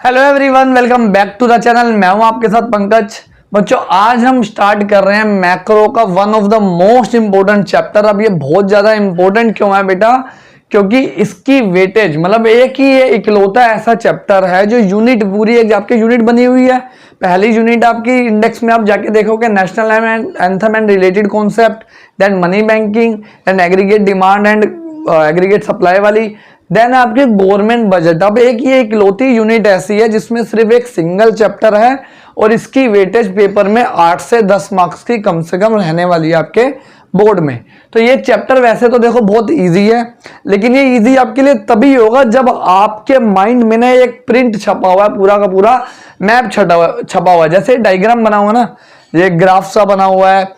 Hello everyone, welcome back to the channel. मैं हूं आपके साथ पंकज। बच्चों, आज हम स्टार्ट कर रहे हैं मैक्रो का one of the most important chapter. अब ये बहुत ज्यादा इंपॉर्टेंट क्यों है बेटा? क्योंकि इसकी वेटेज मतलब एक ही ये इकलौता ऐसा चैप्टर है जो यूनिट पूरी एक आपकी यूनिट बनी हुई है। पहली यूनिट आपकी इंडेक्स में आप जाके देखोगे national anthem and related concept, then money banking, then aggregate demand and aggregate supply वाली, देन आपके गवर्नमेंट बजट। अब एक ये इकलौती यूनिट ऐसी है जिसमें सिर्फ एक सिंगल चैप्टर है और इसकी वेटेज पेपर में 8 से 10 मार्क्स की कम से कम रहने वाली है आपके बोर्ड में। तो ये चैप्टर वैसे तो देखो बहुत इजी है, लेकिन ये इजी आपके लिए तभी होगा जब आपके माइंड में ना एक प्रिंट छपा हुआ है, पूरा का पूरा मैप छपा हुआ है। जैसे डायग्राम बना हुआ ना, ये ग्राफ सा बना हुआ है,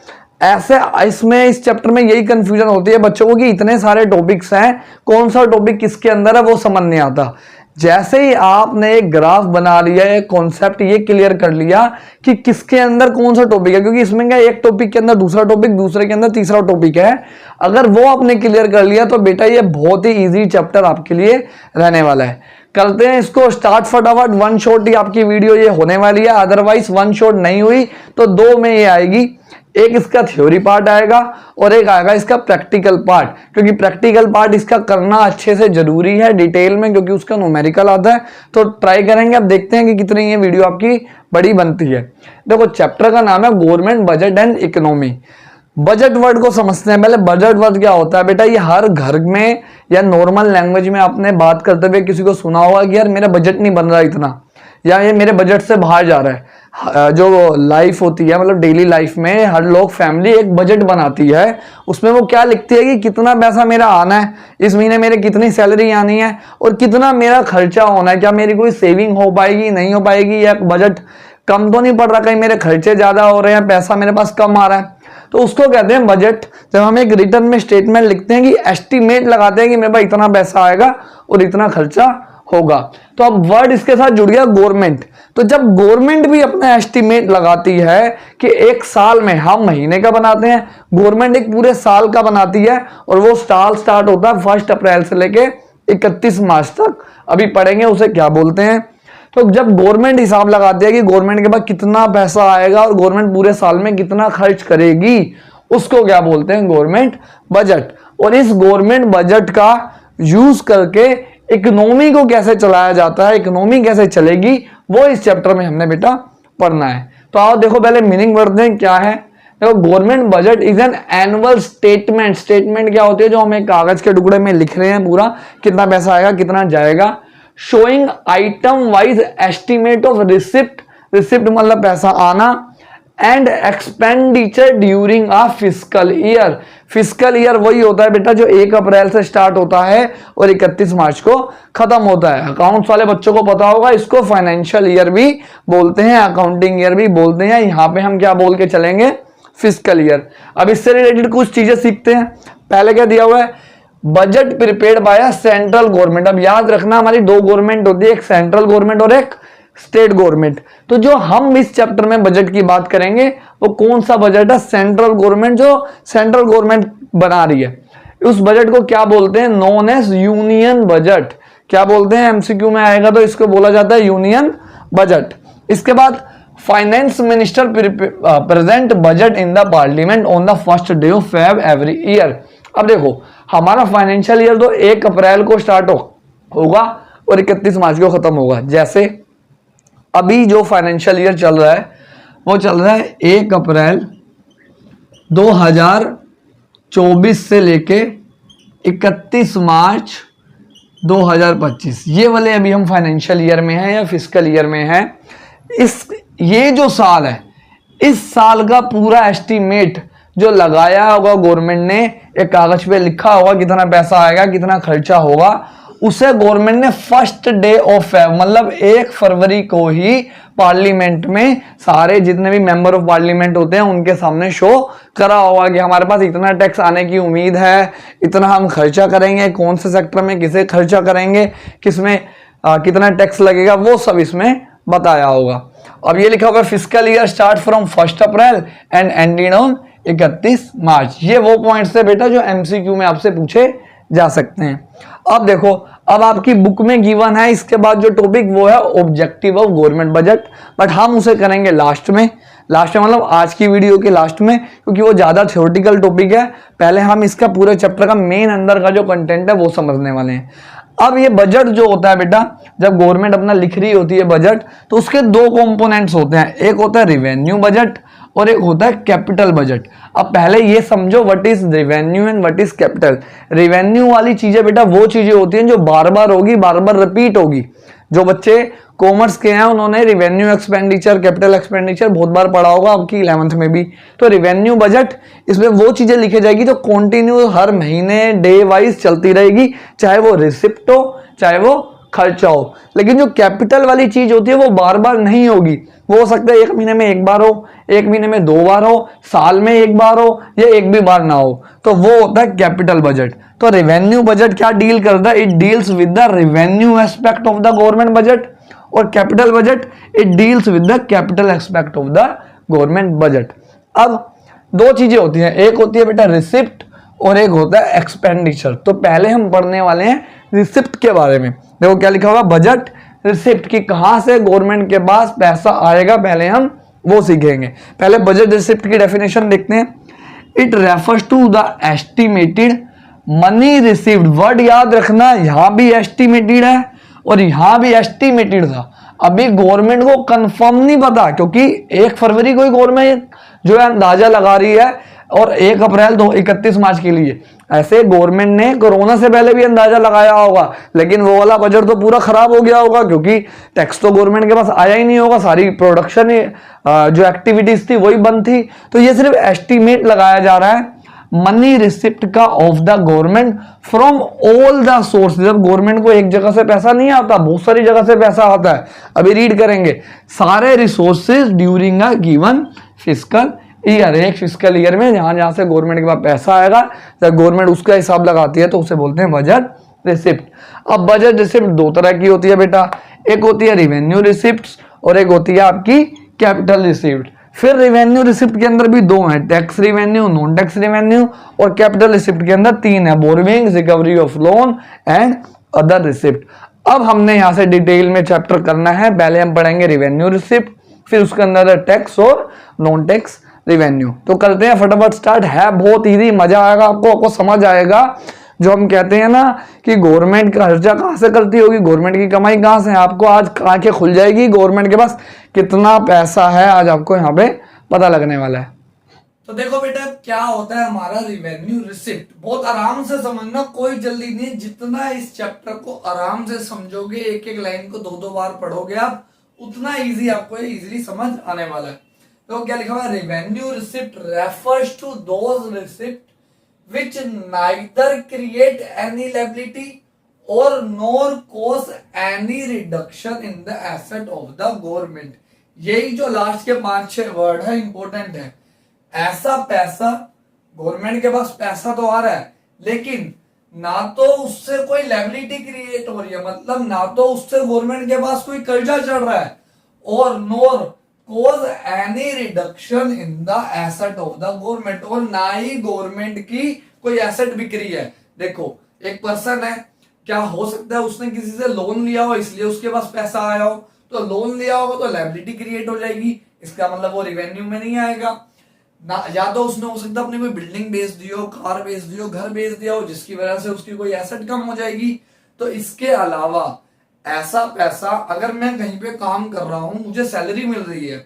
ऐसे इसमें इस चैप्टर में यही कंफ्यूजन होती है बच्चों को कि इतने सारे टॉपिक्स हैं, कौन सा टॉपिक किसके अंदर है वो समझ नहीं आता। जैसे ही आपने एक ग्राफ बना लिया, एक कॉन्सेप्ट ये क्लियर कर लिया कि किसके अंदर कौन सा टॉपिक है, क्योंकि इसमें क्या एक टॉपिक के अंदर दूसरा टॉपिक, दूसरे के अंदर तीसरा टॉपिक है, अगर वो आपने क्लियर कर लिया तो बेटा ये बहुत ही इजी चैप्टर आपके लिए रहने वाला है। करते हैं इसको स्टार्ट फटाफट। वन शॉट ही आपकी वीडियो ये होने वाली है, अदरवाइज वन शॉट नहीं हुई तो दो में ये आएगी। एक इसका थ्योरी पार्ट आएगा और एक आएगा इसका प्रैक्टिकल पार्ट, क्योंकि प्रैक्टिकल पार्ट इसका करना अच्छे से जरूरी है डिटेल में, क्योंकि उसका न्यूमेरिकल आता है। तो ट्राई करेंगे, अब देखते हैं कि कितनी ये वीडियो आपकी बड़ी बनती है। देखो, चैप्टर का नाम है government budget and economy. Budget word को समझते हैं पहले। बजट वर्ड क्या होता है बेटा? ये हर घर में या नॉर्मल लैंग्वेज में आपने बात करते हुए किसी को सुना होगा कि यार मेरा बजट नहीं बन रहा इतना, या ये मेरे बजट से बाहर जा रहा है। जो लाइफ होती है, मतलब डेली लाइफ में हर लोग फैमिली एक बजट बनाती है। उसमें वो क्या लिखती है कि कितना पैसा मेरा आना है, इस महीने मेरे कितनी सैलरी आनी है और कितना मेरा खर्चा होना है, क्या मेरी कोई सेविंग हो पाएगी नहीं हो पाएगी, या बजट कम तो नहीं पड़ रहा, कहीं मेरे खर्चे ज्यादा हो रहे हैं, पैसा मेरे पास कम आ रहा है, तो उसको कहते हैं बजट। जब हम एक रिटर्न में स्टेटमेंट लिखते हैं कि एस्टिमेट लगाते हैं कि मेरे पास इतना पैसा आएगा और इतना खर्चा होगा। तो अब वर्ड इसके साथ जुड़ गया गवर्नमेंट। तो जब गवर्नमेंट भी अपना एस्टिमेट लगाती है कि एक साल में, हम महीने का बनाते हैं, गवर्नमेंट एक पूरे साल का बनाती है और वो साल स्टार्ट होता है 1 अप्रैल से लेके 31 मार्च तक। अभी पढ़ेंगे उसे क्या बोलते हैं। तो जब गवर्नमेंट हिसाब लगाती है कि गवर्नमेंट के पास कितना पैसा आएगा और गवर्नमेंट पूरे साल में कितना खर्च करेगी, उसको क्या बोलते हैं? Government budget. और इस गवर्नमेंट बजट का यूज करके इकोनॉमी को कैसे चलाया जाता है, इकोनॉमी कैसे चलेगी, वो इस चैप्टर में हमने बेटा पढ़ना है। तो आओ देखो पहले मीनिंग पढ़ते हैं क्या है। देखो, government budget is an annual statement. Statement क्या होती है? जो हम एक कागज के टुकड़े में लिख रहे हैं पूरा कितना पैसा आएगा कितना जाएगा। Showing item wise estimate of receipt. Receipt मतलब पैसा आना। And expenditure during a fiscal year. Fiscal year वही होता है बेटा जो 1 अप्रैल से स्टार्ट होता है और 31 मार्च को खत्म होता है। अकाउंट्स वाले बच्चों को पता होगा, इसको फाइनेंशियल ईयर भी बोलते हैं, अकाउंटिंग ईयर भी बोलते हैं। यहाँ पे हम क्या बोल के चलेंगे? Fiscal year. अब इससे रिलेटेड कुछ चीजें सीखते हैं। पहले क्या दिया हुआ है? Budget prepared by central government. अब याद रखना हमारी दो गवर्नमेंट होती है, एक सेंट्रल गवर्नमेंट और एक स्टेट गवर्नमेंट। तो जो हम इस चैप्टर में बजट की बात करेंगे वो कौन सा बजट है? सेंट्रल गवर्नमेंट, जो सेंट्रल गवर्नमेंट बना रही है। उस बजट को क्या बोलते हैं? Known as union budget. क्या बोलते हैं? एमसीक्यू में आएगा तो इसको बोला जाता है यूनियन बजट। इसके बाद finance minister present budget in the parliament on the first day of Feb every year. अब देखो, हमारा फाइनेंशियल ईयर तो 1 अप्रैल को स्टार्ट होगा और 31 मार्च को खत्म होगा। जैसे अभी जो फाइनेंशियल ईयर चल रहा है वो चल रहा है 1 अप्रैल 2024 से लेके 31 मार्च 2025। ये वाले अभी हम फाइनेंशियल ईयर में हैं या फिस्कल ईयर में हैं। ये जो साल है, इस साल का पूरा एस्टीमेट जो लगाया होगा गवर्नमेंट ने, एक कागज पे लिखा होगा कितना पैसा आएगा कितना खर्चा होगा, उसे गवर्नमेंट ने फर्स्ट डे ऑफ फेब मतलब 1 फरवरी को ही पार्लियामेंट में सारे जितने भी मेंबर ऑफ पार्लियामेंट होते हैं उनके सामने शो करा होगा कि हमारे पास इतना टैक्स आने की उम्मीद है, इतना हम खर्चा करेंगे, कौन से सेक्टर में किसे खर्चा करेंगे, किसमें कितना टैक्स लगेगा, वो सब इसमें बताया होगा। अब ये लिखा होगा fiscal year start from 1 April and ended on 31 मार्च। ये वो पॉइंट्स है बेटा जो एमसीक्यू में आपसे पूछे जा सकते हैं। अब देखो, अब आपकी बुक में गिवन है इसके बाद जो टॉपिक वो है objective of government budget, but हम उसे करेंगे लास्ट में मतलब आज की वीडियो के लास्ट में, क्योंकि वो ज्यादा थ्योरेटिकल टॉपिक है। पहले हम इसका पूरे चैप्टर का मेन अंदर का जो कंटेंट है वो समझने वाले हैं। अब ये बजट जो होता है बेटा, जब गवर्नमेंट अपना लिख रही होती है बजट, तो उसके दो कंपोनेंट्स होते हैं, एक होता है रिवेन्यू बजट और एक होता है कैपिटल बजट। अब पहले ये समझो what is revenue and what is capital. Revenue वाली चीजें बेटा वो चीजें होती हैं जो बार बार होगी, बार बार रिपीट होगी। जो बच्चे कॉमर्स के हैं उन्होंने रिवेन्यू एक्सपेंडिचर, कैपिटल एक्सपेंडिचर बहुत बार पढ़ा होगा, आपकी 11th में भी। तो रिवेन्यू बजट, इसमें वो चीजें लिखी जाएगी तो कंटिन्यू हर महीने डे वाइज चलती रहेगी, चाहे वो रिसिप्ट हो चाहे वो खर्चा हो। लेकिन जो कैपिटल वाली चीज होती है वो बार बार नहीं होगी, वो हो सकता है 1 महीने में 1 बार हो, 1 महीने में 2 बार हो, साल में 1 बार हो, या 1 भी बार ना हो, तो वो होता है कैपिटल बजट। तो रेवेन्यू बजट क्या डील करता है? It deals with the revenue aspect of the government budget, और capital budget it deals with the capital aspect of the government budget. अब दो चीजें होती हैं, एक होती है बेटा रिसिप्ट और एक होता है एक्सपेंडिचर। तो पहले हम पढ़ने वाले हैं रिसिप्ट के बारे में। देखो क्या लिखा हुआ, बजट रिसिप्ट की कहां से गवर्नमेंट के पास पैसा आएगा, पहले हम वो सीखेंगे। पहले बजट रिसिप्ट की डेफिनेशन देखते हैं। It refers to the estimated money received. Word याद रखना, यहां भी एस्टिमेटेड है और यहां भी एस्टिमेटेड था। अभी गवर्नमेंट को कंफर्म नहीं पता, क्योंकि 1 फरवरी को ही गवर्नमेंट जो है अंदाजा लगा रही है और 1 अप्रैल 31 मार्च के लिए। ऐसे गवर्नमेंट ने कोरोना से पहले भी अंदाजा लगाया होगा, लेकिन वो वाला बजट तो पूरा खराब हो गया होगा, क्योंकि टैक्स तो गवर्नमेंट के पास आया ही नहीं होगा, सारी प्रोडक्शन जो एक्टिविटीज थी वही बंद थी। तो ये सिर्फ एस्टिमेट लगाया जा रहा है मनी रिसिप्ट का of the government from all the source. जब गवर्नमेंट को एक जगह से पैसा नहीं आता, बहुत सारी जगह से पैसा आता है। अभी रीड करेंगे, सारे resources during a given fiscal year. एक फिस्कल ईयर में जहां जहां से गवर्नमेंट के पास पैसा आएगा, जब गवर्नमेंट उसका हिसाब लगाती है तो उसे बोलते हैं बजट रिसिप्ट। अब बजट रिसिप्ट 2 तरह की होती है बेटा, एक होती है रिवेन्यू रिसिप्ट और एक होती है आपकी कैपिटल रिसिप्ट। फिर रिवेन्यू रिसिप्ट के अंदर भी 2 हैं, tax revenue, non tax revenue, और कैपिटल रिसिप्ट के अंदर 3 है, borrowing, recovery of loan and other receipt. अब हमने यहां से डिटेल में चैप्टर करना है। पहले हम पढ़ेंगे रिवेन्यू रिसिप्ट, फिर उसके अंदर टैक्स और नॉन टैक्स रिवेन्यू। तो करते हैं फटाफट स्टार्ट। है बहुत इजी, मजा आएगा आपको समझ आएगा। जो हम कहते हैं ना कि गवर्नमेंट का खर्चा कहां से करती होगी, गवर्नमेंट की कमाई कहां से है, आपको आज आंखें खुल जाएगी गवर्नमेंट के पास कितना पैसा है, आज आपको यहाँ पे पता लगने वाला है। तो देखो बेटा क्या होता है हमारा रिवेन्यू रिसिप्ट। बहुत आराम से समझना, कोई जल्दी नहीं। जितना इस चैप्टर को आराम से समझोगे, एक एक लाइन को 2-2 बार पढ़ोगे आप, उतना इजी आपको इजीली समझ आने वाला है। तो क्या लिखा हुआ है, revenue receipt refers to those receipt which neither create any liability or nor cause any reduction in the asset of the government। यही जो लास्ट के 5-6 वर्ड है इंपॉर्टेंट है। ऐसा पैसा, गवर्नमेंट के पास पैसा तो आ रहा है, लेकिन ना तो उससे कोई लायबिलिटी क्रिएट हो रही है, मतलब ना तो उससे गवर्नमेंट के पास कोई कर्जा चढ़ रहा है, और नोर cause any reduction in the asset of the government, और ना ही गवर्नमेंट की कोई एसेट बिक रही है। देखो एक पर्सन है, क्या हो सकता है उसने किसी से लोन लिया हो इसलिए उसके पास पैसा आया हो, तो लोन लिया होगा तो लायबिलिटी क्रिएट हो जाएगी, इसका मतलब वो रिवेन्यू में नहीं आएगा ना। या तो उसने हो सकता है अपनी कोई बिल्डिंग बेच दी हो, कार बेच दी हो, घर बेच दिया हो, जिसकी वजह से उसकी कोई एसेट कम हो जाएगी। तो इसके अलावा ऐसा पैसा, अगर मैं कहीं पे काम कर रहा हूं, मुझे सैलरी मिल रही है,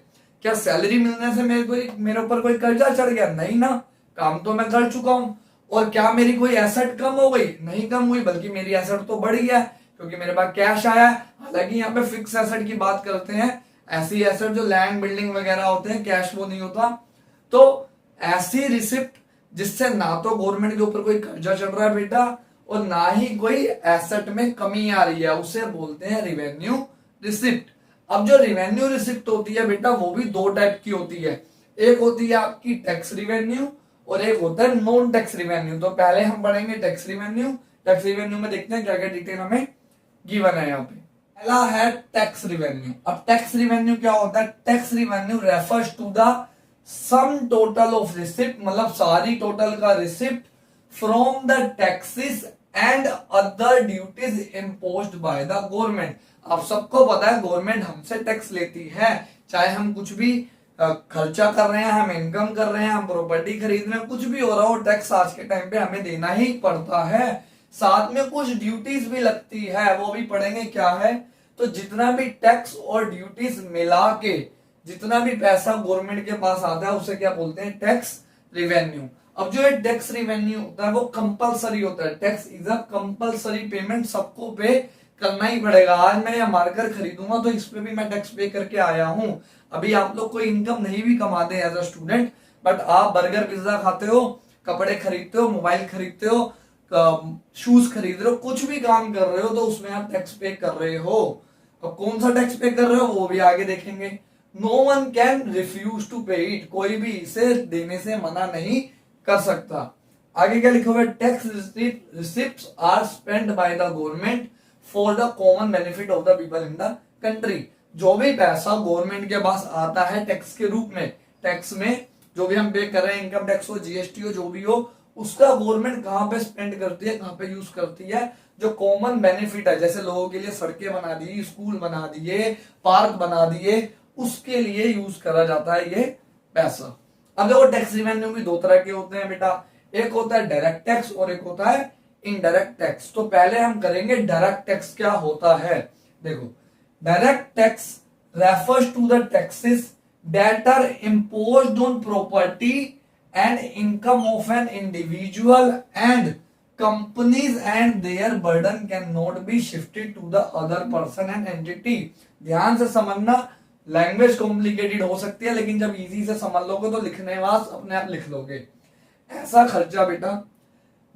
क्या सैलरी मिलने से मेरे ऊपर कोई कर्जा चढ़ गया? नहीं ना, काम तो मैं कर चुका हूं। और क्या मेरी कोई एसेट कम हो गई? नहीं कम हुई, बल्कि मेरी एसेट तो बढ़ी है, क्योंकि मेरे पास कैश आया है। हालांकि यहाँ पे फिक्स एसेट की बात करते हैं, ऐसी एसेट जो लैंड बिल्डिंग वगैरह होते हैं, कैश वो नहीं होता। तो ऐसी रिसिप्ट जिससे ना तो गवर्नमेंट के ऊपर कोई कर्जा चढ़ रहा है बेटा, और ना ही कोई एसेट में कमी आ रही है, उसे बोलते हैं रिवेन्यू रिसिप्ट। अब जो रिवेन्यू रिसिप्ट होती है बेटा, वो भी 2 टाइप की होती है। एक होती है आपकी टैक्स रिवेन्यू और एक होता है नॉन टैक्स रिवेन्यू। तो पहले हम पढ़ेंगे टैक्स रिवेन्यू। टैक्स रिवेन्यू में देखते हैं क्या क्या डिटेल हमें गिवन है। यहाँ पे पहला है टैक्स रिवेन्यू। अब टैक्स रिवेन्यू क्या होता है? Tax revenue refers to the sum total of receipt, मतलब सारी टोटल का receipt from the taxes and other duties imposed by the government. आप सबको पता है गवर्नमेंट हमसे टैक्स लेती है, चाहे हम कुछ भी खर्चा कर रहे हैं, हम इनकम कर रहे हैं, हम प्रॉपर्टी खरीद रहे हैं, कुछ भी हो रहा हो, टैक्स आज के टाइम पे हमें देना ही पड़ता है। साथ में कुछ ड्यूटीज भी लगती है, वो भी पढ़ेंगे क्या है। तो जितना भी टैक्स और ड्यूटीज मिला के जितना भी पैसा गवर्नमेंट के पास आता है उसे क्या बोलते हैं, टैक्स रिवेन्यू। अब जो है टैक्स रिवेन्यू होता है वो कंपलसरी होता है, tax is a compulsory payment, सबको पे करना ही पड़ेगा। आज मैं ये मार्कर खरीदूंगा तो इस पे भी मैं टैक्स पे करके आया हूं। अभी आप लोग कोई इनकम नहीं भी कमाते एज अ स्टूडेंट, बट आप बर्गर पिज्जा खाते हो, कपड़े खरीदते हो, मोबाइल खरीदते हो, शूज खरीद रहे हो, कुछ भी काम कर रहे हो तो उसमें आप टैक्स पे कर रहे हो। अब कौन सा टैक्स पे कर रहे हो वो भी आगे देखेंगे। No one can refuse to pay it, कोई भी इसे देने से मना नहीं कर सकता। आगे क्या लिखा हुआ है, tax receipts are spent by the government for the common benefit of the people in the country. जो भी पैसा गवर्नमेंट के पास आता है टैक्स के रूप में, टैक्स में जो भी हम पे कर रहे हैं, इनकम टैक्स हो, जीएसटी हो, जो भी हो, उसका गवर्नमेंट कहां पे स्पेंड करती है, कहां पे यूज करती है, जो कॉमन बेनिफिट है, जैसे लोगों के लिए सड़कें बना दी, स्कूल बना दिए, पार्क बना दिए, उसके लिए यूज करा जाता है ये पैसा। अब देखो टैक्स रिवेन्यू भी दो तरह के होते हैं बेटा, एक होता है डायरेक्ट टैक्स और एक होता है इनडायरेक्ट टैक्स। तो पहले हम करेंगे डायरेक्ट टैक्स क्या होता है। देखो direct tax refers to the taxes that are imposed on property and income of an individual and companies and their burden can not be shifted to the other person and entity. ध्यान से समझना, language complicated हो सकती है लेकिन जब easy से समझ लोगे तो लिखने वास अपने आप लिख लोगे। ऐसा खर्चा बेटा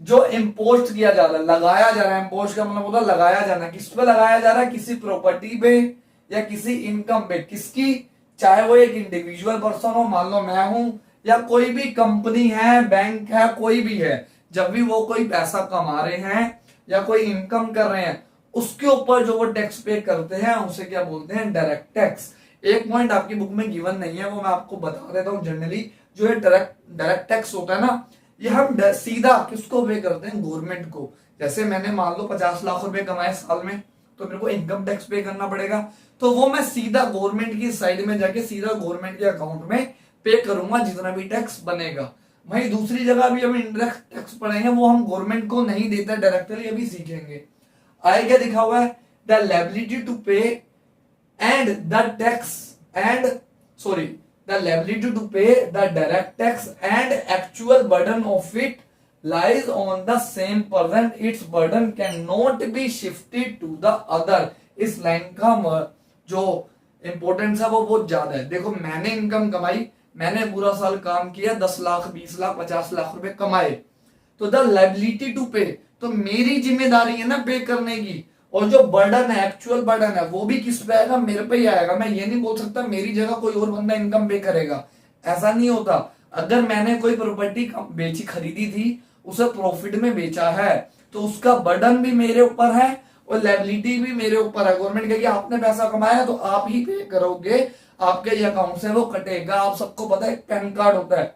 जो इम्पोज किया जा रहा है, लगाया जा रहा है, इम्पोज का मतलब होता है लगाया जाना, किस पे लगाया जा रहा है, किसी प्रॉपर्टी पे या किसी इनकम पे, किसकी, चाहे वो एक इंडिविजुअल पर्सन हो, मान लो मैं हूं, या कोई भी कंपनी है, बैंक है, कोई भी है, जब भी वो कोई पैसा कमा रहे हैं या कोई इनकम कर रहे हैं उसके ऊपर जो वो टैक्स पे करते हैं उसे क्या बोलते हैं, डायरेक्ट टैक्स। एक पॉइंट आपकी बुक में गिवन नहीं है, वो मैं आपको बता देता हूँ। जनरली जो है डायरेक्ट टैक्स होता है ना, ये हम सीधा किसको पे करते हैं, गवर्नमेंट को। जैसे मैंने मान लो 50 लाख रुपए कमाए साल में तो मेरे को इनकम टैक्स पे करना पड़ेगा, तो वो मैं सीधा गवर्नमेंट की साइड में जाके सीधा गवर्नमेंट के अकाउंट में पे करूंगा जितना भी टैक्स बनेगा। वहीं दूसरी जगह भी हम इनडायरेक्ट टैक्स पढ़ेंगे, वो हम गवर्नमेंट को नहीं देते डायरेक्टली, अभी सीखेंगे। आगे क्या लिखा हुआ है, द लायबिलिटी टू पे and the tax and sorry the liability to pay the direct tax and actual burden of it lies on the same person. Its burden cannot be shifted to the other. इस line का जो importance है वो बहुत ज्यादा है। देखो मैंने इनकम कमाई, मैंने पूरा साल काम किया, 10 लाख 20 लाख 50 लाख रुपए कमाए, तो द लायबिलिटी टू पे, तो मेरी जिम्मेदारी है ना पे करने की, और जो बर्डन है, एक्चुअल बर्डन है, वो भी किस पे आएगा, मेरे पे ही आएगा। मैं ये नहीं बोल सकता मेरी जगह कोई और बंदा इनकम पे करेगा, ऐसा नहीं होता। अगर मैंने कोई प्रॉपर्टी बेची खरीदी थी, उसे प्रॉफिट में बेचा है, तो उसका बर्डन भी मेरे ऊपर है और लायबिलिटी भी मेरे ऊपर है। गवर्नमेंट कहेगी आपने पैसा कमाया तो आप ही पे करोगे, आपके अकाउंट से वो कटेगा। आप सबको पता है पैन कार्ड होता है,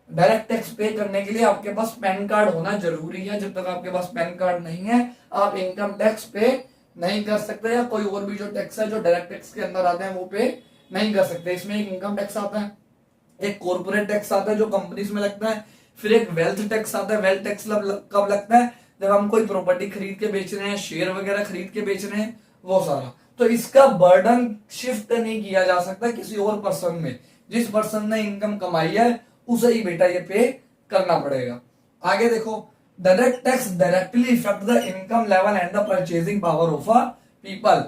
डायरेक्ट टैक्स पे करने के लिए आपके पास पैन कार्ड होना जरूरी है। जब तक आपके पास पैन कार्ड नहीं है आप इनकम टैक्स पे नहीं कर सकते, या कोई और भी जो टैक्स है जो डायरेक्ट टैक्स के अंदर आते हैं वो पे नहीं कर सकते। इसमें एक इनकम टैक्स आता है, एक कॉर्पोरेट टैक्स आता है जो कंपनीज में लगता है, फिर एक वेल्थ टैक्स आता है। वेल्थ टैक्स कब लगता है, जब हम कोई प्रॉपर्टी खरीद के बेच रहे हैं, शेयर वगैरह खरीद के बेच रहे हैं, वो सारा। तो इसका बर्डन शिफ्ट नहीं किया जा सकता किसी और पर्सन में, जिस पर्सन ने इनकम कमाई है उसे ही बेटा ये पे करना पड़ेगा। आगे देखो, direct tax directly effect the income level and the purchasing power of a people.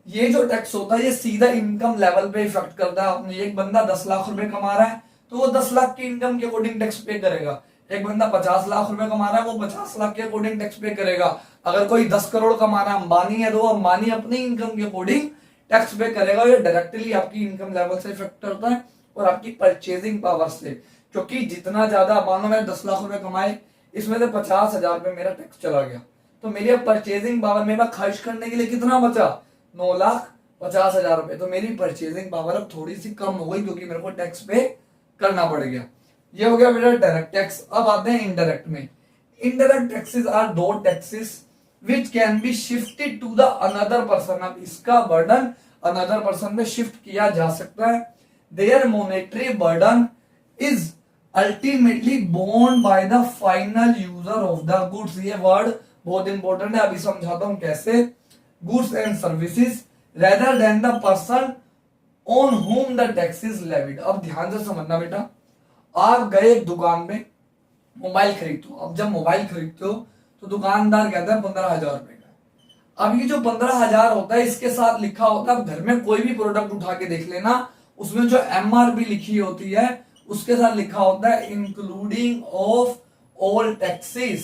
ये जो टैक्स होता है ये सीधा इनकम लेवल पे इफेक्ट करता है। अपने एक बंदा 10 लाख रुपए कमा रहा है तो वो 10 लाख की इनकम के अकॉर्डिंग टैक्स पे करेगा। एक बंदा 50 लाख रुपए कमा रहा है वो 50 लाख के अकॉर्डिंग टैक्स पे करेगा। अगर कोई 10 करोड़ कमा रहा है, अंबानी है, तो अंबानी अपनी इनकम के अकॉर्डिंग टैक्स पे करेगा। ये डायरेक्टली आपकी इनकम लेवल से इफेक्ट करता है और आपकी परचेजिंग पावर से, क्योंकि जितना ज्यादा, मान लो मैंने 10 लाख रुपए कमाए, इसमें से 50,000 रुपए मेरा टैक्स चला गया, तो मेरी अब परचेजिंग पावर में खर्च करने के लिए कितना बचा, 9,50,000 रुपए। तो मेरी परचेजिंग पावर अब थोड़ी सी कम हो गई क्योंकि मेरे को टैक्स पे करना पड़ गया। ये हो गया मेरा डायरेक्ट टैक्स। अब आते हैं इनडायरेक्ट में। Indirect taxes are those taxes which can be shifted to the another person. अब इसका बर्डन अनदर पर्सन में शिफ्ट किया जा सकता है। Their monetary burden is ultimately borne by the final user of the goods. ये word बहुत important है, अभी समझाता हूं कैसे। Goods and services rather than the person on whom the tax is levied. अब ध्यान से समझना बेटा, आप गए एक दुकान में मोबाइल खरीदते हो। अब जब मोबाइल खरीदते हो तो दुकानदार कहता है 15,000 रुपए का। अब ये जो 15,000 होता है इसके साथ लिखा होता है, घर में कोई भी प्रोडक्ट उठा के देख लेना, उसमें जो MRP लिखी होती है उसके साथ लिखा होता है इंक्लूडिंग ऑफ ऑल टैक्सेस,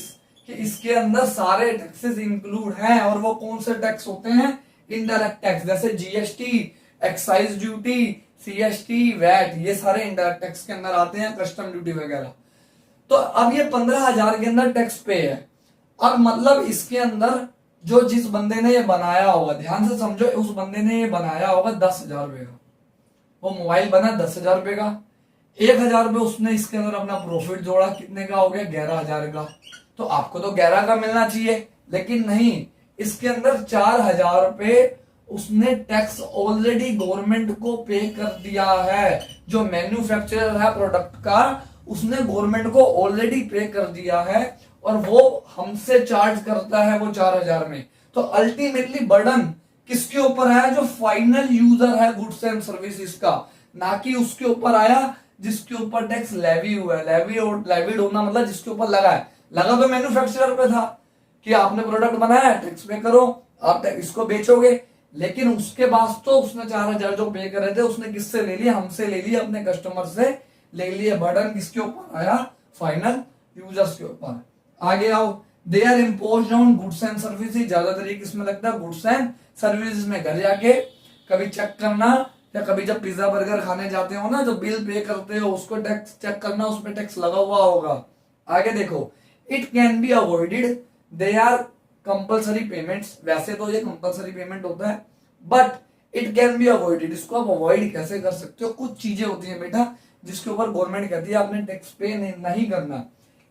कि इसके अंदर सारे टैक्सेस इंक्लूड हैं। और वो कौन से टैक्स होते हैं? इनडायरेक्ट टैक्स, जैसे GST, excise duty, CST, VAT, ये सारे इनडायरेक्ट टैक्स के अंदर आते हैं, कस्टम ड्यूटी वगैरह। तो अब ये 15,000 के अंदर टैक्स पे है। अब मतलब इसके अंदर जो जिस बंदे ने ये बनाया होगा, ध्यान से समझो, उस बंदे ने ये बनाया होगा 10,000 रुपए का। वो मोबाइल बना 10,000 रुपए का, 1,000 रुपए उसने इसके अंदर अपना प्रॉफिट जोड़ा, कितने का हो गया? 11,000 का। तो आपको तो 11 का मिलना चाहिए, लेकिन नहीं, इसके अंदर 4,000 रुपए उसने टैक्स ऑलरेडी गवर्नमेंट को पे कर दिया है। जो मैन्युफैक्चरर है प्रोडक्ट का, उसने गवर्नमेंट को ऑलरेडी पे कर दिया है और वो हमसे चार्ज करता है वो 4,000 में। तो अल्टीमेटली बर्डन किसके ऊपर है? जो फाइनल यूजर है गुड्स एंड सर्विसेज का, ना कि उसके ऊपर आया जिसके ऊपर टैक्स लेवी हुआ है। लेविड होना मतलब जिसके ऊपर लगा है। लगा तो मैन्युफैक्चरर पे था कि आपने प्रोडक्ट बनाया, टैक्स पे करो, आप इसको बेचोगे, लेकिन उसके बाद तो उसने 4,000 जो पे कर रहे थे उसने किससे ले लिया? हमसे ले लिया, अपने कस्टमर से ले लिया। बर्डन किसके ऊपर आया? फाइनल यूजर्स के ऊपर। आगे आओ, they are imposed on goods and services. ज्यादातर ये किसमें लगता है? गुड्स एंड सर्विसेज में। घर जाके कभी चेक करना, या कभी जब पिज्जा बर्गर खाने जाते हो ना, जो बिल पे करते हो उसको टैक्स चेक करना, उसमें टैक्स लगा हुआ होगा। आगे देखो, it can be avoided, they are compulsory payments. वैसे तो ये कंपल्सरी पेमेंट होता है, but it can be avoided. इसको आप अवॉइड कैसे कर सकते हो? कुछ चीजें होती हैं बेटा जिसके ऊपर गवर्नमेंट कहती है आपने टैक्स पे नहीं करना।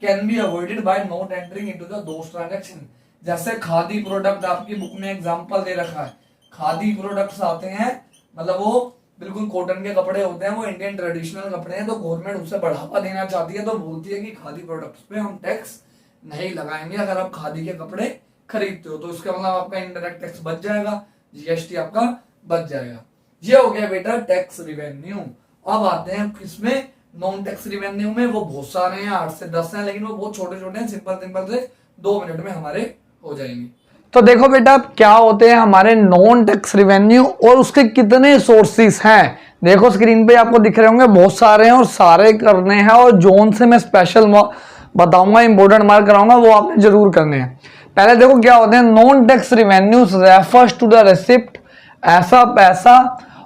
Can be avoided by not entering into the those transaction. जैसे खादी प्रोडक्ट, आपकी बुक में एग्जांपल दे रखा है, खादी प्रोडक्ट्स आते हैं, मतलब वो बिल्कुल कॉटन के कपड़े होते हैं, वो इंडियन ट्रेडिशनल कपड़े हैं। तो गवर्नमेंट उसे बढ़ावा देना चाहती है, तो बोलती है कि खादी प्रोडक्ट्स पे हम टैक्स नहीं लगाएंगे अगर आप खादी के कपड़े खरीदते हो। तो इसका मतलब आपका इनडायरेक्ट टैक्स बच जाएगा, GST आपका बच जाएगा। ये हो गया बेटा टैक्स रिवेन्यू। अब आते हैं किसमें? नॉन टैक्स रिवेन्यू में। वो बहुत सारे हैं, 8 से 10 हैं, लेकिन वो बहुत छोटे छोटे हैं, सिंपल से 2 मिनट में हमारे हो जाएंगे। तो देखो बेटा क्या होते हैं हमारे नॉन टैक्स रिवेन्यू और उसके कितने सोर्सेस हैं। देखो स्क्रीन पे आपको दिख रहे होंगे, बहुत सारे हैं और सारे करने हैं, और जोन से मैं स्पेशल बताऊंगा, इंपोर्टेंट मार्क कराऊंगा, वो आपने जरूर करने हैं। पहले देखो क्या होते हैं non tax revenues refers to the receipt, ऐसा पैसा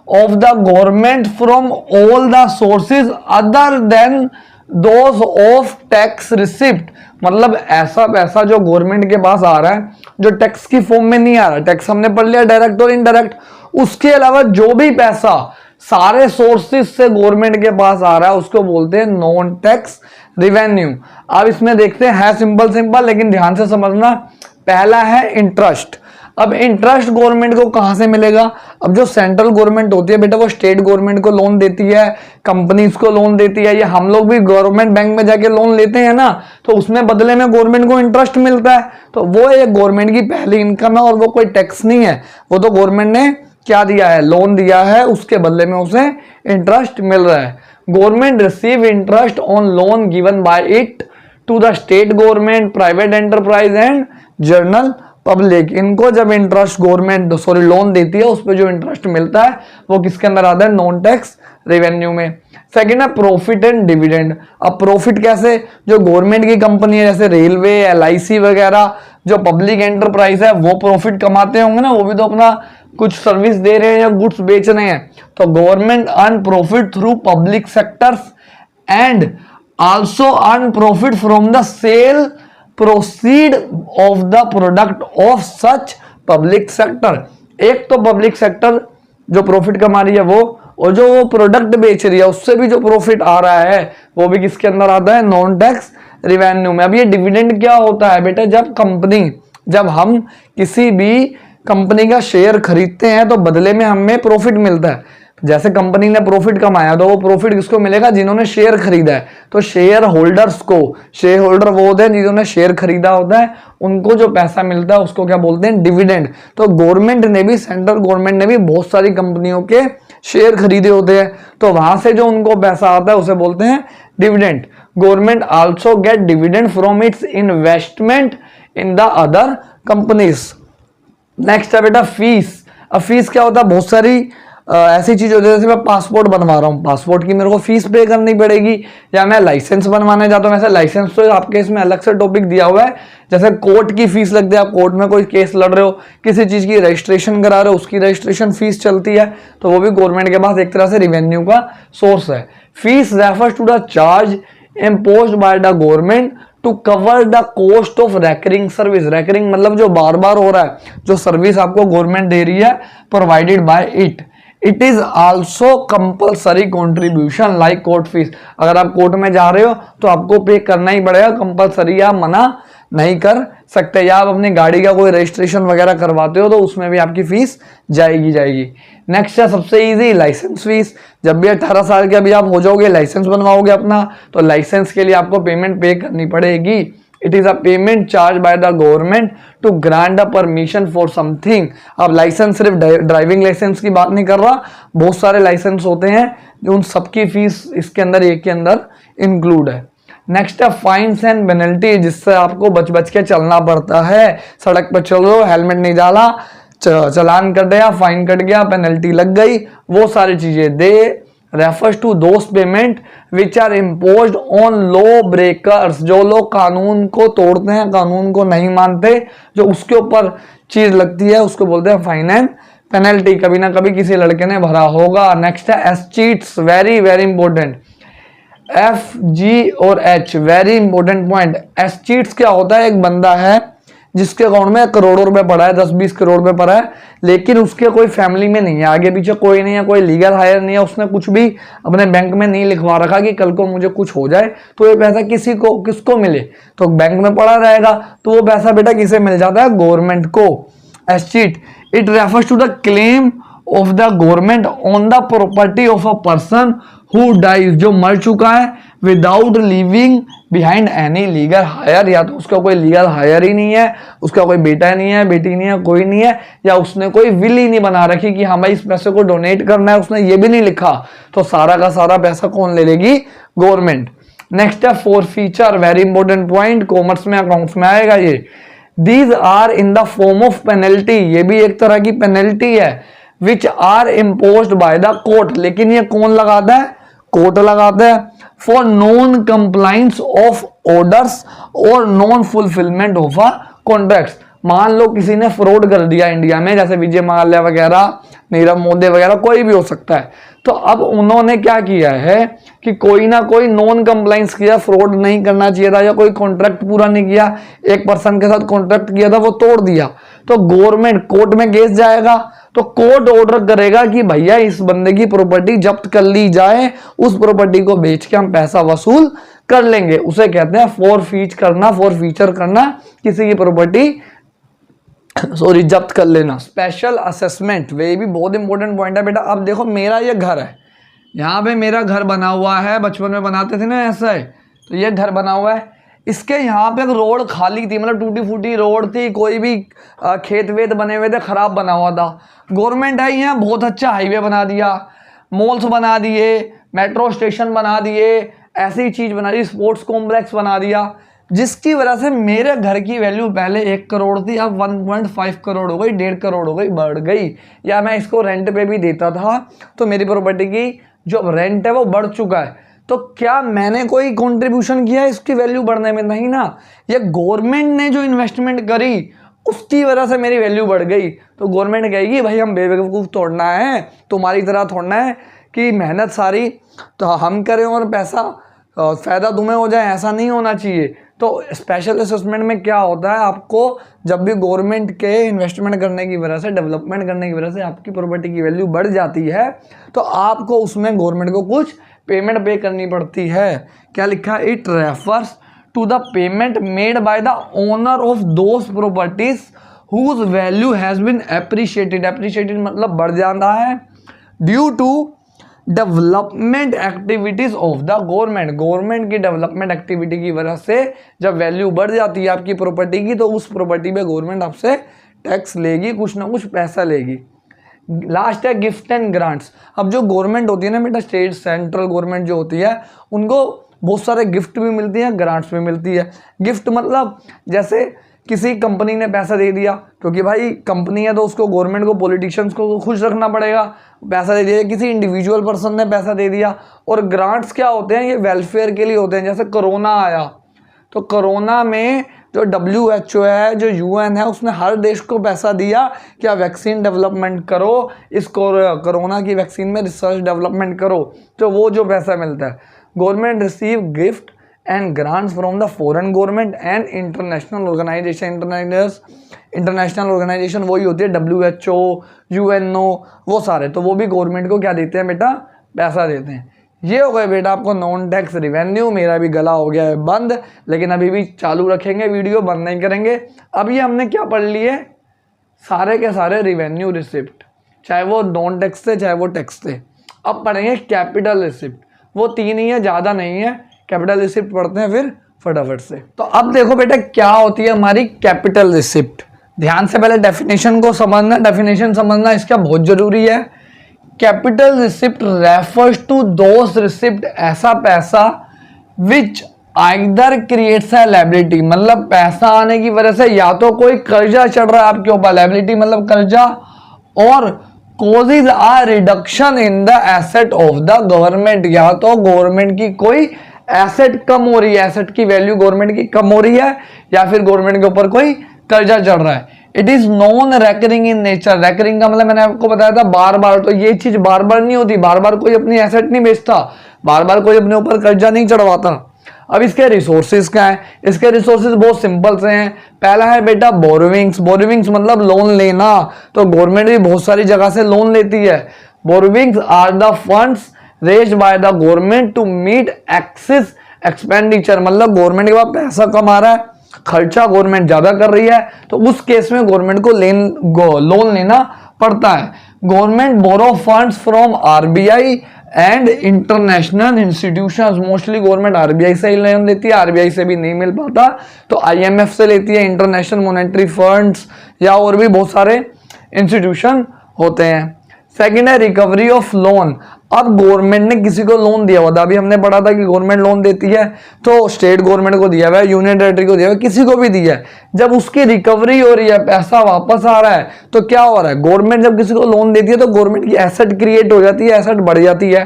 of the government from all the sources other than those of tax receipt. मतलब ऐसा पैसा जो गवर्नमेंट के पास आ रहा है, जो टैक्स की फॉर्म में नहीं आ रहा। टैक्स हमने पढ़ लिया डायरेक्ट और इनडायरेक्ट, उसके अलावा जो भी पैसा सारे सोर्सेज से गवर्नमेंट के पास आ रहा है उसको बोलते हैं नॉन टैक्स रिवेन्यू। अब इसमें देखते हैं सिंपल, लेकिन ध्यान से समझना। पहला है इंटरेस्ट। अब इंटरेस्ट गवर्नमेंट को कहां से मिलेगा? अब जो सेंट्रल गवर्नमेंट होती है बेटा, वो स्टेट गवर्नमेंट को लोन देती है, कंपनीज को लोन देती है, या हम लोग भी गवर्नमेंट बैंक में जाके लोन लेते हैं ना, तो उसमें बदले में गवर्नमेंट को इंटरेस्ट मिलता है। तो वो एक गवर्नमेंट की पहली इनकम है और वो कोई टैक्स नहीं है, वो तो गवर्नमेंट ने क्या दिया है? लोन दिया है, उसके बदले में उसे इंटरेस्ट मिल रहा है। Government receive interest on loan given by it to the state government, private enterprise and general public. इनको जब इंटरेस्ट गवर्नमेंट लोन देती है, उस पर जो इंटरेस्ट मिलता है वो किसके अंदर आता है? नॉन टैक्स रेवेन्यू में। सेकंड है प्रॉफिट एंड डिविडेंड। अब प्रॉफिट कैसे? जो गवर्नमेंट की कंपनी है जैसे रेलवे, LIC वगैरह, जो पब्लिक एंटरप्राइज है, वो प्रॉफिट कमाते होंगे ना, वो भी तो अपना कुछ सर्विस दे रहे हैं या गुड्स बेच रहे हैं। तो government earn profit through public sectors and also earn profit from the cell proceed of the product of such public sector. एक तो पब्लिक सेक्टर जो प्रॉफिट कमा रही है वो, और जो वो प्रोडक्ट बेच रही है उससे भी जो प्रॉफिट आ रहा है वो भी किसके अंदर आता है? नॉन टैक्स रिवेन्यू में। अब ये डिविडेंड क्या होता है बेटा, जब हम किसी भी कंपनी का शेयर खरीदते हैं तो बदले में हमें प्रॉफिट मिलता है। जैसे कंपनी ने प्रॉफिट कमाया तो वो प्रॉफिट किसको मिलेगा, जिन्होंने शेयर खरीदा है। तो शेयर होल्डर्स को, शेयर होल्डर वो होते हैं जिन्होंने शेयर खरीदा होता है, उनको जो पैसा मिलता है उसको क्या बोलते हैं, डिविडेंड। तो गवर्नमेंट ने भी, सेंट्रल गवर्नमेंट ने भी बहुत सारी कंपनियों के शेयर खरीदे होते हैं, तो वहां से जो उनको पैसा आता है उसे बोलते हैं dividend. Government also get dividend from its investment in the other companies. Next है बेटा फीस। अब फीस क्या होता है, बहुत सारी ऐसी चीज होती है, जैसे मैं पासपोर्ट बनवा रहा हूँ, पासपोर्ट की मेरे को फीस पे करनी पड़ेगी, या मैं लाइसेंस बनवाने जाता हूँ, वैसे लाइसेंस तो आपके इसमें अलग से टॉपिक दिया हुआ है। जैसे कोर्ट की फीस लगती है, आप कोर्ट में कोई केस लड़ रहे हो, किसी चीज की रजिस्ट्रेशन करा रहे हो, उसकी रजिस्ट्रेशन फीस चलती है, तो वो भी गवर्नमेंट के पास एक तरह से रिवेन्यू का सोर्स है। Fees refers to the charge imposed by the government to cover the cost of recurring service. Recurring मतलब जो बार बार हो रहा है, जो सर्विस आपको गवर्नमेंट दे रही है, provided by it. It is also compulsory contribution like court fees. अगर आप कोर्ट में जा रहे हो तो आपको पे करना ही पड़ेगा, कंपल्सरी, आप मना नहीं कर सकते। या आप अपनी गाड़ी का कोई रजिस्ट्रेशन वगैरह करवाते हो तो उसमें भी आपकी फीस जाएगी। नेक्स्ट है सबसे इजी, लाइसेंस फीस। जब भी 18 साल के अभी आप हो जाओगे, लाइसेंस बनवाओगे अपना, तो लाइसेंस के लिए आपको पेमेंट पे करनी पड़ेगी। It is a payment charge by the government to grant a permission for something. अब लाइसेंस सिर्फ ड्राइविंग लाइसेंस की बात नहीं कर रहा, बहुत सारे लाइसेंस होते हैं, जो उन सबकी फीस इसके अंदर, एक के अंदर इंक्लूड है। नेक्स्ट है फाइन्स एंड पेनल्टी, जिससे आपको बच के चलना पड़ता है। सड़क पर चल रहे हो, हेलमेट नहीं डाला, चलान कट गया, फाइन कट गया, पेनल्टी लग गई, वो सारी चीजें। दे refers to those payment which are imposed on law breakers। जो लोग कानून को तोड़ते हैं, कानून को नहीं मानते, जो उसके ऊपर चीज लगती है, उसको बोलते हैं फाइन एंड पेनल्टी। कभी ना कभी किसी लड़के ने भरा होगा। नेक्स्ट है escheats, very important. F G और एच, very important point. Escheats क्या होता है, एक बंदा है जिसके अकाउंट में करोड़ों रुपए पड़ा है, 10-20 करोड़ रुपए पड़ा है, लेकिन उसके कोई फैमिली में नहीं है, आगे पीछे कोई नहीं है, कोई लीगल हायर नहीं है, उसने कुछ भी अपने बैंक में नहीं लिखवा रखा कि कल को मुझे कुछ हो जाए तो ये पैसा किसको मिले, तो बैंक में पड़ा रहेगा। तो वो पैसा बेटा किसे मिल जाता है, गवर्नमेंट को। Escheat, it refers to the claim of the government on the property of a person who dies, जो मर चुका है, without living behind any legal heir. या तो उसका कोई लीगल हायर ही नहीं है, उसका कोई बेटा नहीं है, बेटी नहीं है, कोई नहीं है, या उसने कोई विल ही नहीं बना रखी कि हाँ भाई इस पैसे को डोनेट करना है, उसने ये भी नहीं लिखा, तो सारा का सारा पैसा कौन ले लेगी, गवर्नमेंट। नेक्स्ट है forfeiture, very important point, commerce में अकाउंट्स में आएगा ये। These are in the form of penalty, ये भी एक तरह की पेनल्टी है, which are imposed by the court, लेकिन ये कौन लगाता है, कोर्ट लगाता है। For non compliance of orders और non fulfilment of a contracts. मान लो किसी ने फ्रॉड कर दिया इंडिया में, जैसे विजय माल्या वगैरह, नीरव मोदी वगैरह, कोई भी हो सकता है, तो अब उन्होंने क्या किया है कि कोई ना कोई नॉन कंप्लाइंस किया, फ्रॉड नहीं करना चाहिए था, या कोई कॉन्ट्रैक्ट पूरा नहीं किया, एक पर्सन के साथ कॉन्ट्रैक्ट किया था वो तोड़ दिया, तो गवर्नमेंट कोर्ट में केस जाएगा, तो कोर्ट ऑर्डर करेगा कि भैया इस बंदे की प्रॉपर्टी जब्त कर ली जाए, उस प्रॉपर्टी को बेच के हम पैसा वसूल कर लेंगे। उसे कहते हैं फॉरफीचर करना, किसी की प्रॉपर्टी जब्त कर लेना। स्पेशल असेसमेंट, वे भी बहुत इंपॉर्टेंट पॉइंट है बेटा। अब देखो मेरा ये घर है, यहाँ पे मेरा घर बना हुआ है, बचपन में बनाते थे ना ऐसा है, तो ये घर बना हुआ है, इसके यहाँ पे एक रोड खाली थी, मतलब टूटी फूटी रोड थी, कोई भी खेत वेत बने हुए थे, खराब बना हुआ था। गवर्नमेंट आई है, बहुत अच्छा हाईवे बना दिया, मॉल्स बना दिए, मेट्रो स्टेशन बना दिए, ऐसी चीज बना दी, स्पोर्ट्स कॉम्प्लेक्स बना दिया, जिसकी वजह से मेरे घर की वैल्यू पहले 1 करोड़ थी, अब 1.5 करोड़ हो गई, 1.5 करोड़ हो गई, बढ़ गई। या मैं इसको रेंट पे भी देता था, तो मेरी प्रॉपर्टी की जो रेंट है वो बढ़ चुका है। तो क्या मैंने कोई कंट्रीब्यूशन किया इसकी वैल्यू बढ़ने में? नहीं ना, ये गवर्नमेंट ने जो इन्वेस्टमेंट करी उसकी वजह से मेरी वैल्यू बढ़ गई। तो गवर्नमेंट कहेगी भाई हम बेवकूफ़ तोड़ना है, तुम्हारी तरह थोड़ना है कि मेहनत सारी तो हम करें और पैसा फ़ायदा तुम्हें हो जाए, ऐसा नहीं होना चाहिए। तो स्पेशल असेसमेंट में क्या होता है, आपको जब भी गवर्नमेंट के इन्वेस्टमेंट करने की वजह से, डेवलपमेंट करने की वजह से आपकी प्रॉपर्टी की वैल्यू बढ़ जाती है, तो आपको उसमें गवर्नमेंट को कुछ पेमेंट पे करनी पड़ती है। क्या लिखा है, it refers to the payment made by the owner of those properties whose value has been appreciated. Appreciated मतलब बढ़ जाता है due to development activities of the government. Government की डेवलपमेंट एक्टिविटी की वजह से जब वैल्यू बढ़ जाती है आपकी प्रॉपर्टी की, तो उस प्रॉपर्टी पे गवर्नमेंट आपसे टैक्स लेगी, कुछ ना कुछ पैसा लेगी। लास्ट है गिफ्ट एंड ग्रांट्स। अब जो गवर्नमेंट होती है ना बेटा, स्टेट सेंट्रल गवर्नमेंट जो होती है, उनको बहुत सारे गिफ्ट भी मिलती हैं, ग्रांट्स भी मिलती है। गिफ्ट मतलब जैसे किसी कंपनी ने पैसा दे दिया, क्योंकि भाई कंपनी है तो उसको गवर्नमेंट को, पॉलिटिशियंस को खुश रखना पड़ेगा, पैसा दे दिया। किसी इंडिविजुअल पर्सन ने पैसा दे दिया। और ग्रांट्स क्या होते हैं, ये वेलफेयर के लिए होते हैं। जैसे कोरोना आया तो कोरोना में जो WHO है, जो UN है, उसने हर देश को पैसा दिया कि आप वैक्सीन डेवलपमेंट करो, इस कोरोना की वैक्सीन में रिसर्च डेवलपमेंट करो, तो वो जो पैसा मिलता है। Government receive gift and grants from the foreign government and international organization. International organization वही होती है WHO, UNO, वो सारे, तो वो भी गवर्नमेंट को क्या देते हैं बेटा, पैसा देते हैं। ये हो गए बेटा आपको नॉन टैक्स रिवेन्यू। मेरा भी गला हो गया है बंद, लेकिन अभी भी चालू रखेंगे, वीडियो बंद नहीं करेंगे। अभी हमने क्या पढ़ लिए, सारे के सारे रिवेन्यू रिसिप्ट, चाहे वो नॉन टैक्स थे चाहे वो टैक्स थे। अब पढ़ेंगे कैपिटल रिसिप्ट, वो 3 ही है, ज़्यादा नहीं है। कैपिटल रिसिप्ट पढ़ते हैं फिर फटाफट से। तो अब देखो बेटा क्या होती है हमारी कैपिटल रिसिप्ट। ध्यान से पहले डेफिनेशन को समझना, डेफिनेशन समझना इसका बहुत जरूरी है। Capital receipt refers to those receipt, ऐसा पैसा which either creates a liability, मतलब पैसा आने की वजह से या तो कोई कर्जा चढ़ रहा है आपके ऊपर, लायबिलिटी मतलब कर्जा, और causes a reduction in the asset of the government, या तो गवर्नमेंट की कोई एसेट कम हो रही है, एसेट की वैल्यू गवर्नमेंट की कम हो रही है, या फिर गवर्नमेंट के ऊपर कोई कर्जा चढ़ रहा है। It is non recurring in nature. Recurring का मतलब मैंने आपको बताया था बार बार, तो ये चीज बार बार नहीं होती, बार बार कोई अपनी एसेट नहीं बेचता, बार बार कोई अपने ऊपर कर्जा नहीं चढ़वाता। अब इसके रिसोर्सेज क्या है, इसके रिसोर्सेज बहुत सिंपल से हैं। पहला है बेटा बोरोविंग्स। बोरोविंग्स मतलब लोन लेना, तो गवर्नमेंट भी बहुत सारी जगह से लोन लेती है। Borrowings are the funds raised by the government to meet excess expenditure, मतलब गवर्नमेंट के पास पैसा कम आ रहा है, खर्चा गवर्नमेंट ज्यादा कर रही है, तो उस केस में गवर्नमेंट को लोन लेना पड़ता है। Government borrow funds from RBI and international institutions. Mostly government RBI से ही लोन देती है, RBI से भी नहीं मिल पाता तो IMF से लेती है, इंटरनेशनल मॉनेटरी फंड्स, या और भी बहुत सारे इंस्टीट्यूशन होते हैं। सेकेंड है रिकवरी ऑफ लोन। अब गवर्नमेंट ने किसी को लोन दिया हुआ था, अभी हमने पढ़ा था कि गवर्नमेंट लोन देती है, तो स्टेट गवर्नमेंट को दिया हुआ है, यूनियन टेरिटरी को दिया हुआ है, किसी को भी दिया है। जब उसकी रिकवरी हो रही है, पैसा वापस आ रहा है, तो क्या हो रहा है, गवर्नमेंट जब किसी को लोन देती है तो गवर्नमेंट की एसेट क्रिएट हो जाती है, एसेट बढ़ जाती है।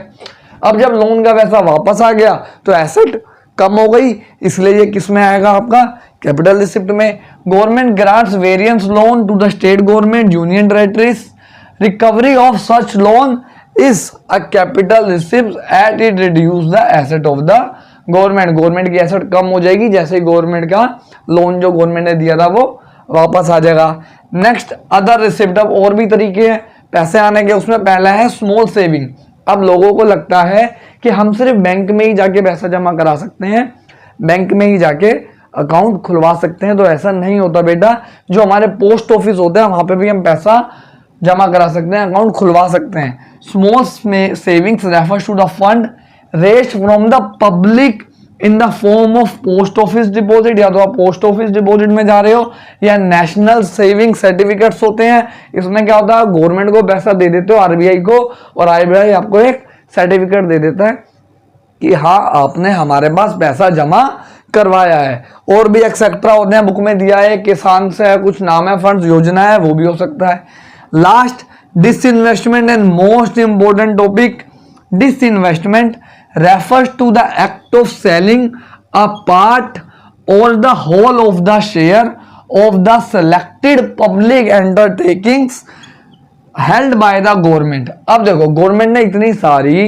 अब जब लोन का पैसा वापस आ गया तो एसेट कम हो गई, इसलिए ये किस में आएगा आपका, कैपिटल रिसिप्ट में। Government grants various loan to the state government, union territories. Recovery of such loan is a capital receipt at it reduce the asset of the government। Government की एसेट कम हो जाएगी जैसे गवर्नमेंट का loan जो government ने दिया था वो वापस आ जाएगा। Next other receipt. अब और भी तरीके हैं पैसे आने के, उसमें पहला है स्मॉल सेविंग। अब लोगों को लगता है कि हम सिर्फ बैंक में ही जाके पैसा जमा करा सकते हैं, बैंक में ही जाके अकाउंट खुलवा सकते हैं, तो ऐसा नहीं होता बेटा। जो हमारे पोस्ट ऑफिस होते हैं वहां पे भी हम पैसा जमा करा सकते हैं, अकाउंट खुलवा सकते हैं। Small savings refers to the fund raised from the public in the form of post office deposit, या तो आप पोस्ट ऑफिस डिपॉजिट में जा रहे हो, या नेशनल सेविंग सर्टिफिकेट्स होते हैं। इसमें क्या होता है, गवर्नमेंट को पैसा दे देते हो RBI को, और RBI आपको एक सर्टिफिकेट दे देता है कि हाँ आपने हमारे पास पैसा जमा करवाया है। और भी एक्सेट्रा होते हैं, बुक में दिया है, किसान से है, कुछ नाम है, फंड्स योजना है, वो भी हो सकता है। Last disinvestment and most important topic, disinvestment refers to the act of selling a part or the whole of the share of the selected public undertakings held by the government। अब देखो government ने इतनी सारी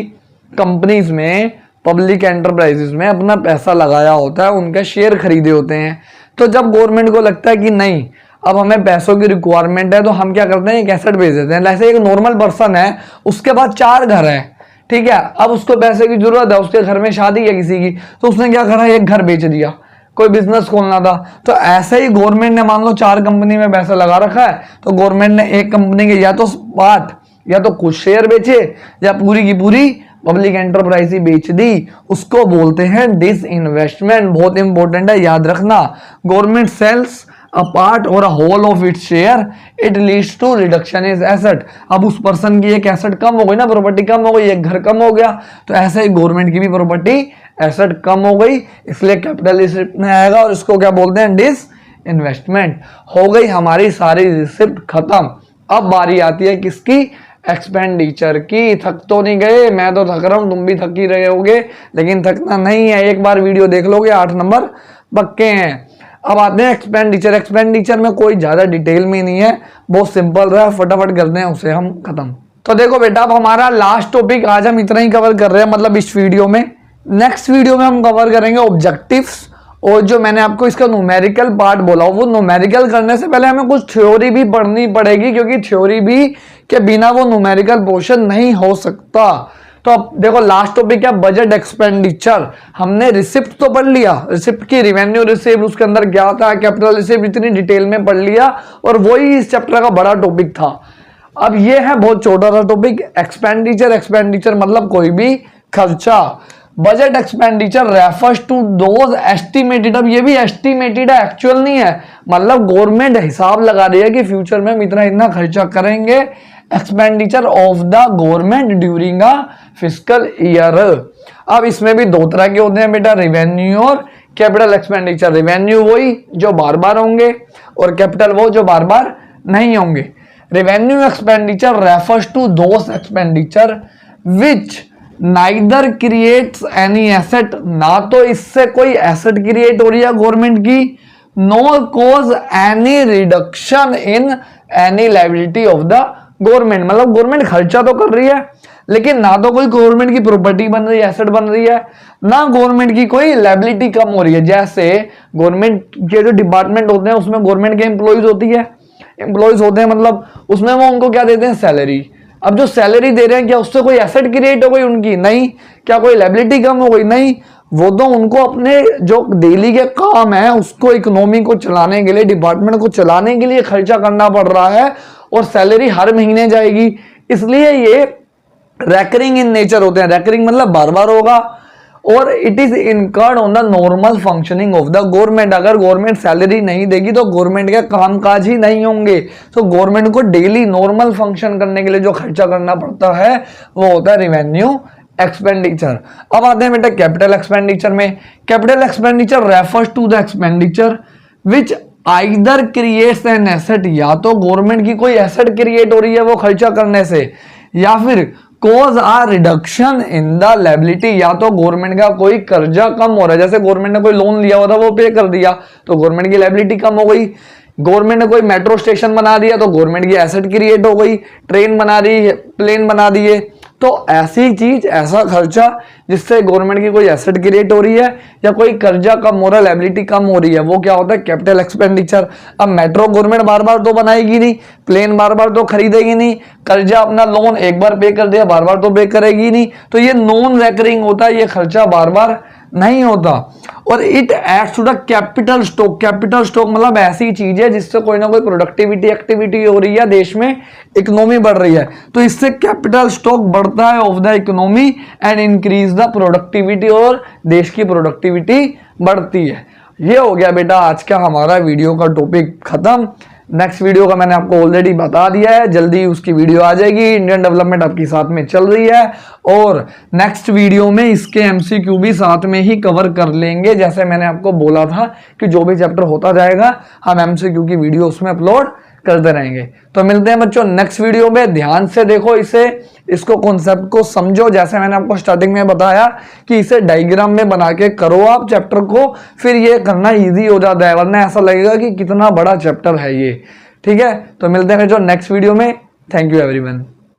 companies में, public enterprises में अपना पैसा लगाया होता है, उनके शेयर खरीदे होते हैं। तो जब गवर्नमेंट को लगता है कि नहीं अब हमें पैसों की रिक्वायरमेंट है, तो हम क्या करते हैं, एक एसेट बेच देते हैं। जैसे एक नॉर्मल पर्सन है, उसके पास 4 घर है, ठीक है, अब उसको पैसे की जरूरत है, उसके घर में शादी है किसी की, तो उसने क्या करा, एक घर बेच दिया। कोई बिजनेस खोलना था, तो ऐसे ही गवर्नमेंट ने मान लो 4 कंपनी में पैसा लगा रखा है, तो गवर्नमेंट ने एक कंपनी के या तो पार्ट या तो कुछ शेयर बेचे या पूरी की पूरी पब्लिक एंटरप्राइज ही बेच दी, उसको बोलते हैं डिसइन्वेस्टमेंट। बहुत इंपॉर्टेंट है, याद रखना। Government sells a part or a whole of its share, it leads to reduction in asset। अब उस पर्सन की एक एसेट कम हो गई ना, प्रॉपर्टी कम हो गई, एक घर कम हो गया, तो ऐसे ही गवर्नमेंट की भी प्रॉपर्टी एसेट कम हो गई, इसलिए कैपिटल रिसिप्ट में आएगा और इसको क्या बोलते हैं, डिस इन्वेस्टमेंट। हो गई हमारी सारी रिसिप्ट खत्म। अब बारी आती है किसकी, एक्सपेंडिचर की। थक तो नहीं गए, मैं तो थक रहा हूं, तुम भी थक ही रहे होगे, लेकिन थकना नहीं है, एक बार वीडियो देख लोगे 8 नंबर पक्के हैं। अब आते हैं एक्सपेंडिचर। एक्सपेंडिचर में कोई ज्यादा डिटेल में नहीं है, बहुत सिंपल रहा, फटाफट करते हैं उसे हम खत्म। तो देखो बेटा, अब हमारा लास्ट टॉपिक आज हम इतना ही कवर कर रहे हैं, मतलब इस वीडियो में। नेक्स्ट वीडियो में हम कवर करेंगे ऑब्जेक्टिव्स, और जो मैंने आपको इसका न्यूमेरिकल पार्ट बोला, वो न्यूमेरिकल करने से पहले हमें कुछ थ्योरी भी पढ़नी पड़ेगी, क्योंकि थ्योरी भी के बिना वो न्यूमेरिकल पोर्शन नहीं हो सकता। तो अब देखो लास्ट टॉपिक क्या, बजट एक्सपेंडिचर। हमने रिसिप्ट तो पढ़ लिया, रिसिप्ट की रिवेन्यू रिसिप्ट, उसके अंदर क्या था, कैपिटल रिसिप्ट, इतनी डिटेल में पढ़ लिया, और वही इस चैप्टर का बड़ा टॉपिक था। अब ये है बहुत छोटा सा टॉपिक, एक्सपेंडिचर। एक्सपेंडिचर मतलब कोई भी खर्चा। Budget expenditure refers to those estimated. अब ये भी एस्टिमेटेड है, एक्चुअल नहीं है, मतलब गवर्नमेंट हिसाब लगा रही है कि फ्यूचर में हम इतना इतना खर्चा करेंगे। Expenditure of the government during a fiscal year. अब इसमें भी 2 तरह के होते हैं बेटा, रेवेन्यू और कैपिटल एक्सपेंडिचर। रेवेन्यू वही जो बार बार होंगे, और कैपिटल वो जो बार बार नहीं होंगे। Revenue expenditure refers to those expenditure which neither creates any asset. ना तो इससे कोई एसेट क्रिएट हो रही है गवर्नमेंट की, no cause any reduction in any liability of the government. मतलब गवर्नमेंट खर्चा तो कर रही है, लेकिन ना तो कोई गवर्नमेंट की प्रॉपर्टी बन रही है, एसेट बन रही है, ना गवर्नमेंट की कोई लायबिलिटी कम हो रही है। जैसे गवर्नमेंट के जो डिपार्टमेंट होते हैं उसमें गवर्नमेंट के एम्प्लॉइज होती है, एम्प्लॉइज होते हैं, मतलब उसमें वो उनको क्या देते हैं, सैलरी। अब जो सैलरी दे रहे हैं, क्या उससे कोई एसेट क्रिएट हो गई उनकी? नहीं। क्या कोई लायबिलिटी कम हो गई? नहीं। वो तो उनको अपने जो डेली के काम है उसको, इकोनॉमी को चलाने के लिए, डिपार्टमेंट को चलाने के लिए खर्चा करना पड़ रहा है, और सैलरी हर महीने जाएगी, इसलिए ये रेकरिंग इन नेचर होते हैं। रेकरिंग मतलब बार बार होगा, और it is incurred on the normal functioning of the government. अगर गवर्नमेंट सैलरी नहीं देगी तो गवर्नमेंट के कामकाज ही नहीं होंगे। तो गवर्नमेंट को डेली नॉर्मल फंक्शन करने के लिए जो खर्चा करना पड़ता है वो होता है रेवेन्यू एक्सपेंडिचर। अब आते हैं बेटा कैपिटल एक्सपेंडिचर में। Capital expenditure refers to the expenditure which either creates an asset. या तो गवर्नमेंट की कोई एसेट क्रिएट हो रही है वो खर्चा करने से, या फिर cause a reduction in the liability. या तो गवर्नमेंट का कोई कर्जा कम हो रहा है, जैसे गवर्नमेंट ने कोई लोन लिया हुआ था वो पे कर दिया तो गवर्नमेंट की लायबिलिटी कम हो गई। गवर्नमेंट ने कोई मेट्रो स्टेशन बना दिया तो गवर्नमेंट की एसेट क्रिएट हो गई। ट्रेन बना दी, प्लेन बना दिए, तो ऐसी चीज, ऐसा खर्चा जिससे गवर्नमेंट की कोई एसेट क्रिएट हो रही है या कोई कर्जा कम हो रहा है, लायबिलिटी कम हो रही है, वो क्या होता है, कैपिटल एक्सपेंडिचर। अब मेट्रो गवर्नमेंट बार बार तो बनाएगी नहीं, प्लेन बार बार तो खरीदेगी नहीं, कर्जा अपना लोन एक बार पे कर दिया बार बार तो पे करेगी नहीं, तो ये नॉन रेकरिंग होता है, ये खर्चा बार बार नहीं होता। और it adds to the capital stock. Capital stock मतलब ऐसी चीज है जिससे कोई ना कोई प्रोडक्टिविटी एक्टिविटी हो रही है, देश में इकोनॉमी बढ़ रही है, तो इससे कैपिटल स्टॉक बढ़ता है of the economy and increase the productivity, और देश की प्रोडक्टिविटी बढ़ती है। ये हो गया बेटा आज का हमारा वीडियो का टॉपिक खत्म। नेक्स्ट वीडियो का मैंने आपको ऑलरेडी बता दिया है, जल्दी उसकी वीडियो आ जाएगी। इंडियन डेवलपमेंट आपकी साथ में चल रही है, और नेक्स्ट वीडियो में इसके एमसीक्यू भी साथ में ही कवर कर लेंगे। जैसे मैंने आपको बोला था कि जो भी चैप्टर होता जाएगा हम एमसीक्यू की वीडियो उसमें अपलोड करते रहेंगे। तो मिलते हैं बच्चों नेक्स्ट वीडियो में। ध्यान से देखो इसे, इसको कॉन्सेप्ट को समझो, जैसे मैंने आपको स्टार्टिंग में बताया कि इसे डायग्राम में बना के करो आप चैप्टर को, फिर ये करना इजी हो जाता है, वरना ऐसा लगेगा कि कितना बड़ा चैप्टर है ये। ठीक है, तो मिलते हैं बच्चों नेक्स्ट वीडियो में। Thank you everyone.